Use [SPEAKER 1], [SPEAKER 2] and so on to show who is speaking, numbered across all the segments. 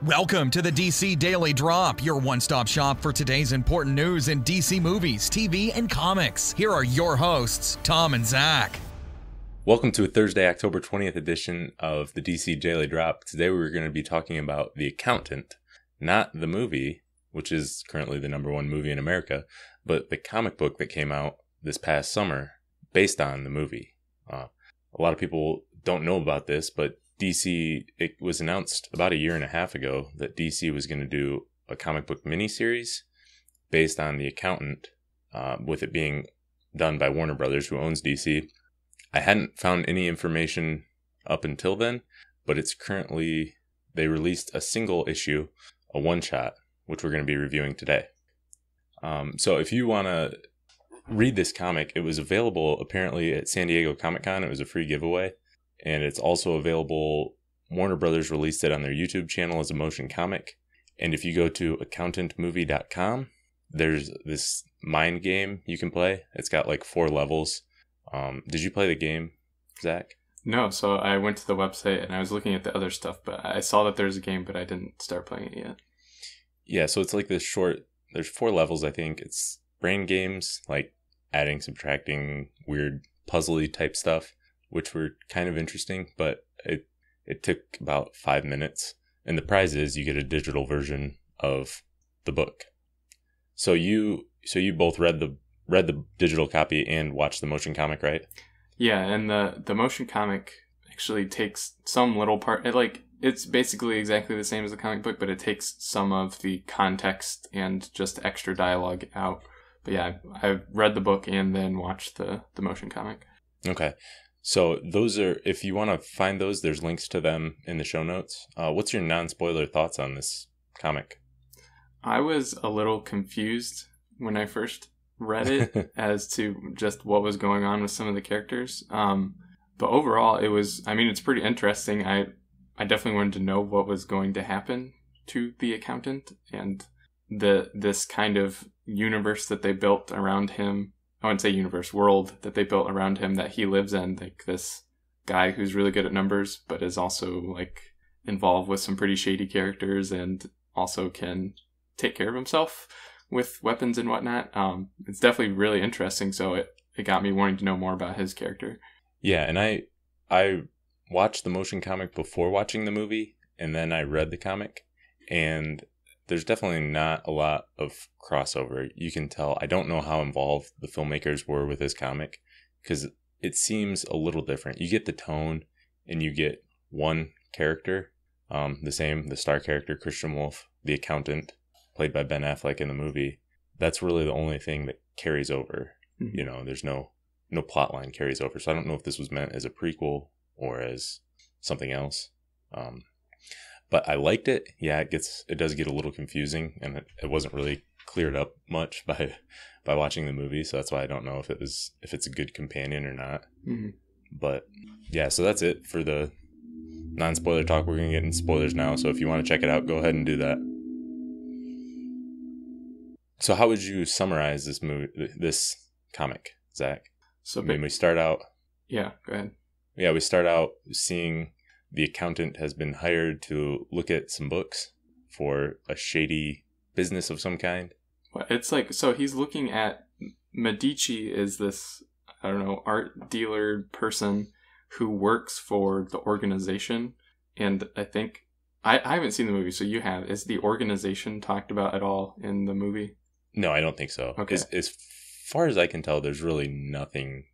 [SPEAKER 1] Welcome to the DC Daily Drop, your one-stop shop for today's important news in DC movies, TV, and comics. Here are your hosts, Tom and Zach.
[SPEAKER 2] Welcome to a Thursday, October 20th edition of the DC Daily Drop. Today we're going to be talking about The Accountant, not the movie, which is currently the #1 movie in America, but the comic book that came out this past summer based on the movie. A lot of people don't know about this, but DC, it was announced about a year and a half ago that DC was going to do a comic book miniseries based on The Accountant, with it being done by Warner Brothers, who owns DC. I hadn't found any information up until then, but it's currently, they released a single issue, a one-shot, which we're going to be reviewing today. So if you want to read this comic, it was available apparently at San Diego Comic-Con. It was a free giveaway. And it's also available, Warner Brothers released it on their YouTube channel as a motion comic. And if you go to accountantmovie.com, there's this mind game you can play. It's got like 4 levels. Did you play the game, Zach?
[SPEAKER 3] No, so I went to the website and I was looking at the other stuff, but I saw that there's a game, but I didn't start playing it yet.
[SPEAKER 2] Yeah, so it's like this short, there's 4 levels, I think. It's brain games, like adding, subtracting, weird puzzly type stuff, which were kind of interesting, but it took about 5 minutes. And the prize is you get a digital version of the book. So you both read the digital copy and watched the motion comic, right?
[SPEAKER 3] Yeah, and the motion comic actually takes some little part. It's basically exactly the same as the comic book, but it takes some of the context and just extra dialogue out. But yeah, I read the book and then watched the motion comic.
[SPEAKER 2] Okay. So those are, if you want to find those, there's links to them in the show notes. What's your non-spoiler thoughts on this comic?
[SPEAKER 3] I was a little confused when I first read it as to just what was going on with some of the characters. But overall, it's pretty interesting. I definitely wanted to know what was going to happen to the accountant and this kind of universe that they built around him. I wouldn't say universe, world that they built around him that he lives in, like this guy who's really good at numbers, but is also like involved with some pretty shady characters and also can take care of himself with weapons and whatnot. It's definitely really interesting. So it got me wanting to know more about his character.
[SPEAKER 2] Yeah. And I watched the motion comic before watching the movie, and then I read the comic, and there's definitely not a lot of crossover. You can tell. I don't know how involved the filmmakers were with this comic because it seems a little different. You get the tone and you get one character, the star character, Christian Wolf, the accountant, played by Ben Affleck in the movie. That's really the only thing that carries over. Mm-hmm. You know, there's no plot line carries over. So I don't know if this was meant as a prequel or as something else. But I liked it. Yeah, it does get a little confusing, and it wasn't really cleared up much by watching the movie. So that's why I don't know if it's a good companion or not. Mm-hmm. But yeah, so that's it for the non-spoiler talk. We're gonna get into spoilers now. So if you want to check it out, go ahead and do that. So how would you summarize this comic, Zach?
[SPEAKER 3] So
[SPEAKER 2] we start out.
[SPEAKER 3] Yeah, go ahead.
[SPEAKER 2] Yeah, we start out seeing the accountant has been hired to look at some books for a shady business of some kind.
[SPEAKER 3] Well, it's like, so he's looking at Medici is this, I don't know, art dealer person who works for the organization. And I think, I haven't seen the movie, so you have. Is the organization talked about at all in the movie?
[SPEAKER 2] No, I don't think so.
[SPEAKER 3] Okay.
[SPEAKER 2] As far as I can tell, there's really nothing.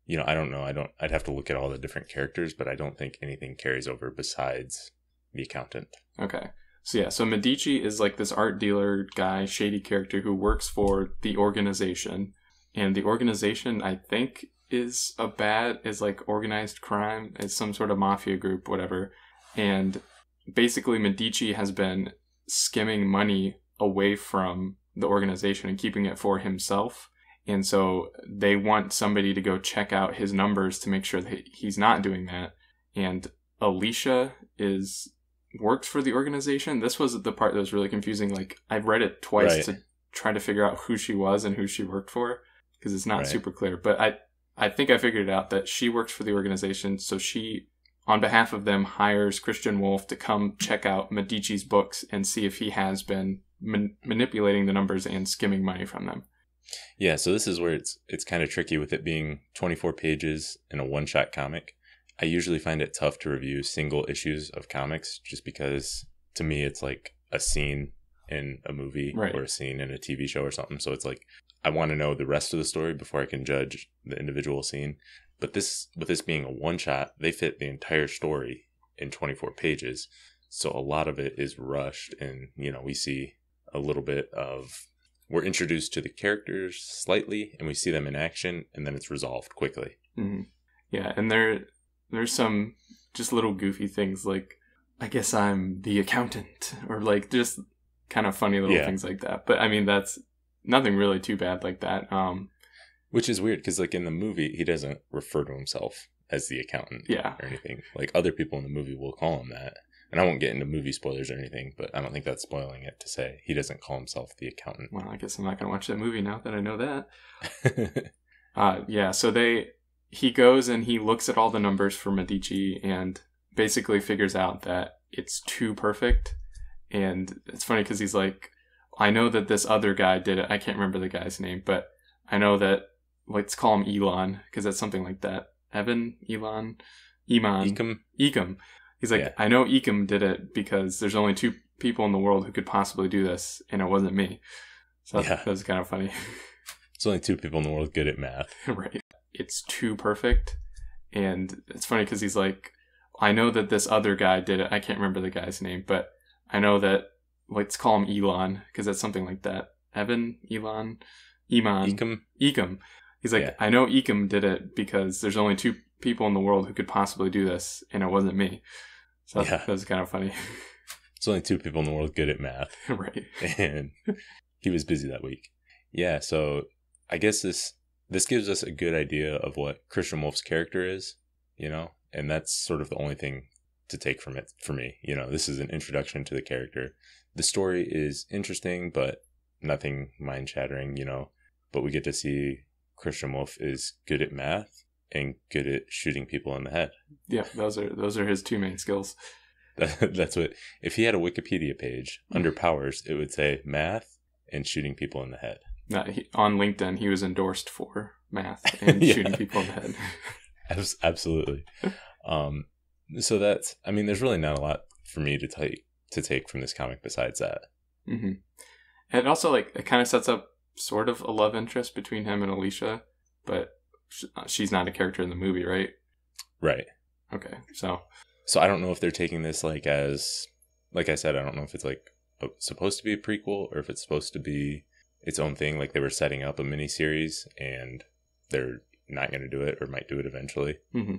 [SPEAKER 2] You know, I don't know. I'd have to look at all the different characters, but I don't think anything carries over besides the accountant.
[SPEAKER 3] Okay. So Medici is like this art dealer guy, shady character who works for the organization. And the organization, I think, is like organized crime. It's some sort of mafia group, whatever. And basically Medici has been skimming money away from the organization and keeping it for himself. And so they want somebody to go check out his numbers to make sure that he's not doing that. And Alicia works for the organization. This was the part that was really confusing. Like, I've read it twice to try to figure out who she was and who she worked for, because it's not super clear. But I think I figured it out that she works for the organization. So she on behalf of them, hires Christian Wolf to come check out Medici's books and see if he has been manipulating the numbers and skimming money from them.
[SPEAKER 2] Yeah, so this is where it's kind of tricky with it being 24 pages in a one-shot comic. I usually find it tough to review single issues of comics just because, to me, it's like a scene in a movie
[SPEAKER 3] Right.
[SPEAKER 2] or a scene in a TV show or something. So it's like I want to know the rest of the story before I can judge the individual scene. But with this being a one-shot, they fit the entire story in 24 pages. So a lot of it is rushed, and, we see a little bit of... We're introduced to the characters slightly, and we see them in action, and then it's resolved quickly.
[SPEAKER 3] Mm-hmm. Yeah, and there's some just little goofy things like, I guess I'm the accountant, or like just kind of funny little things like that. But I mean, that's nothing really too bad like that.
[SPEAKER 2] Which is weird because, like, in the movie, he doesn't refer to himself as the accountant or anything. Like, other people in the movie will call him that. And I won't get into movie spoilers or anything, but I don't think that's spoiling it to say he doesn't call himself the accountant.
[SPEAKER 3] Well, I guess I'm not going to watch that movie now that I know that. So he goes and he looks at all the numbers for Medici and basically figures out that it's too perfect. And it's funny because he's like, I know that this other guy did it. I can't remember the guy's name, but I know that, let's call him Elon, because that's something like that. Evan? Elon? Eman? Ecom. He's like, I know Ecom did it because there's only two people in the world who could possibly do this, and it wasn't me. So that was kind of funny.
[SPEAKER 2] There's only two people in the world good at math.
[SPEAKER 3] Right. It's too perfect. And it's funny because he's like, I know that this other guy did it. I can't remember the guy's name, but I know that, let's call him Elon, because that's something like that. Evan? Elon? Eman? Ecom. He's like, I know Ecom did it because there's only two people in the world who could possibly do this, and it wasn't me. So that was kind of funny.
[SPEAKER 2] There's only two people in the world good at math.
[SPEAKER 3] Right.
[SPEAKER 2] And he was busy that week. Yeah, so I guess this gives us a good idea of what Christian Wolf's character is, and that's sort of the only thing to take from it for me. This is an introduction to the character. The story is interesting, but nothing mind-shattering, but we get to see Christian Wolf is good at math and good at shooting people in the head. Yeah,
[SPEAKER 3] those are his two main skills.
[SPEAKER 2] That's what, if he had a Wikipedia page under powers, it would say math and shooting people in the head.
[SPEAKER 3] On LinkedIn, he was endorsed for math and shooting people in the head.
[SPEAKER 2] Absolutely. So there's really not a lot for me to take from this comic besides that.
[SPEAKER 3] Mm-hmm. And also, it kind of sets up sort of a love interest between him and Alicia, but she's not a character in the movie, right?
[SPEAKER 2] Right.
[SPEAKER 3] Okay, so
[SPEAKER 2] I don't know if they're taking this as, like I said, I don't know if it's supposed to be a prequel or if it's supposed to be its own thing. Like they were setting up a miniseries and they're not going to do it or might do it eventually.
[SPEAKER 3] Mm-hmm.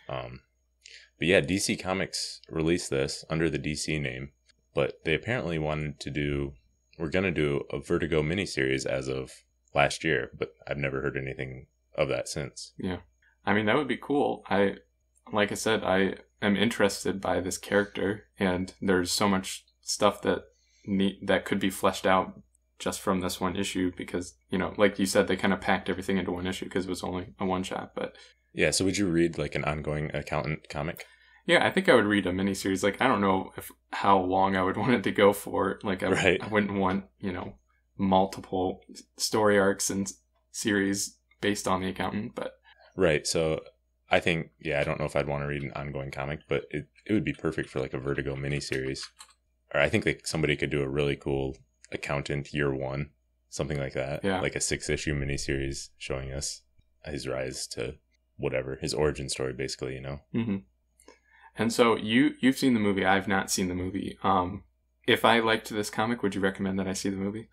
[SPEAKER 2] But yeah, DC Comics released this under the DC name, but they apparently we're going to do a Vertigo miniseries as of last year, but I've never heard anything of that since.
[SPEAKER 3] Yeah. I mean, that would be cool. Like I said, I am interested by this character, and there's so much stuff that could be fleshed out just from this one issue because, like you said, they kind of packed everything into one issue because it was only a one shot, but...
[SPEAKER 2] Yeah, so would you read an ongoing accountant comic?
[SPEAKER 3] Yeah, I think I would read a miniseries. I don't know how long I would want it to go for. I wouldn't want, multiple story arcs and series based on the accountant, but...
[SPEAKER 2] Right, so I think, I don't know if I'd want to read an ongoing comic, but it would be perfect for a Vertigo miniseries. Or I think somebody could do a really cool accountant year one, something like that.
[SPEAKER 3] Yeah.
[SPEAKER 2] Like a 6-issue miniseries showing us his rise to whatever, his origin story, basically,
[SPEAKER 3] Mm-hmm. And so you've seen the movie. I've not seen the movie. If I liked this comic, would you recommend that I see the movie?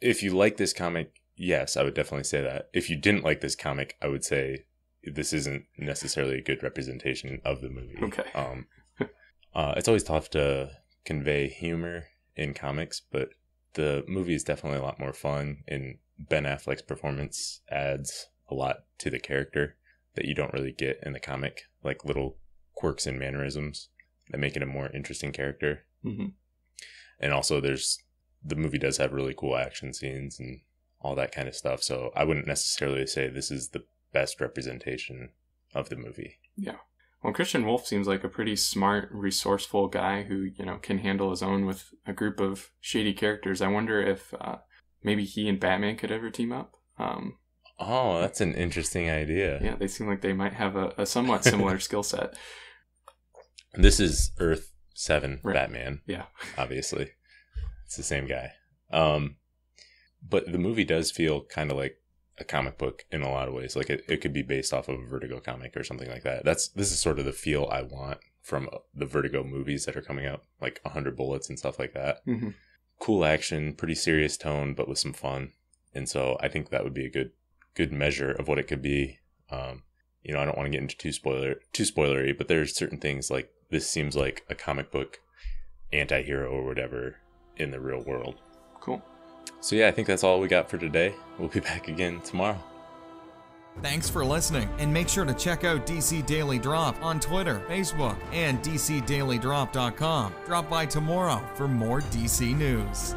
[SPEAKER 2] If you like this comic, yes, I would definitely say that. If you didn't like this comic, I would say this isn't necessarily a good representation of the movie.
[SPEAKER 3] Okay.
[SPEAKER 2] It's always tough to convey humor in comics, but the movie is definitely a lot more fun, and Ben Affleck's performance adds a lot to the character that you don't really get in the comic, like little quirks and mannerisms that make it a more interesting character.
[SPEAKER 3] Mm-hmm.
[SPEAKER 2] And also the movie does have really cool action scenes and all that kind of stuff, so I wouldn't necessarily say this is the best representation of the movie.
[SPEAKER 3] Yeah. Well, Christian Wolf seems like a pretty smart, resourceful guy who, can handle his own with a group of shady characters. I wonder if maybe he and Batman could ever team up.
[SPEAKER 2] Oh, that's an interesting idea.
[SPEAKER 3] Yeah, they seem like they might have a somewhat similar skill set.
[SPEAKER 2] This is Earth 7
[SPEAKER 3] Right.
[SPEAKER 2] Batman.
[SPEAKER 3] Yeah.
[SPEAKER 2] Obviously. It's the same guy. But the movie does feel kind of like a comic book in a lot of ways. Like it could be based off of a Vertigo comic or something like that. This is sort of the feel I want from the Vertigo movies that are coming out, like 100 Bullets and stuff like that.
[SPEAKER 3] Mm-hmm.
[SPEAKER 2] Cool action, pretty serious tone, but with some fun. And so I think that would be a good measure of what it could be. I don't want to get into too spoilery, but there's certain things like this seems like a comic book anti-hero or whatever in the real world.
[SPEAKER 3] Cool.
[SPEAKER 2] So yeah, I think that's all we got for today. We'll be back again tomorrow.
[SPEAKER 1] Thanks for listening, and make sure to check out DC Daily Drop on Twitter, Facebook, and DCDailyDrop.com. Drop by tomorrow for more DC news.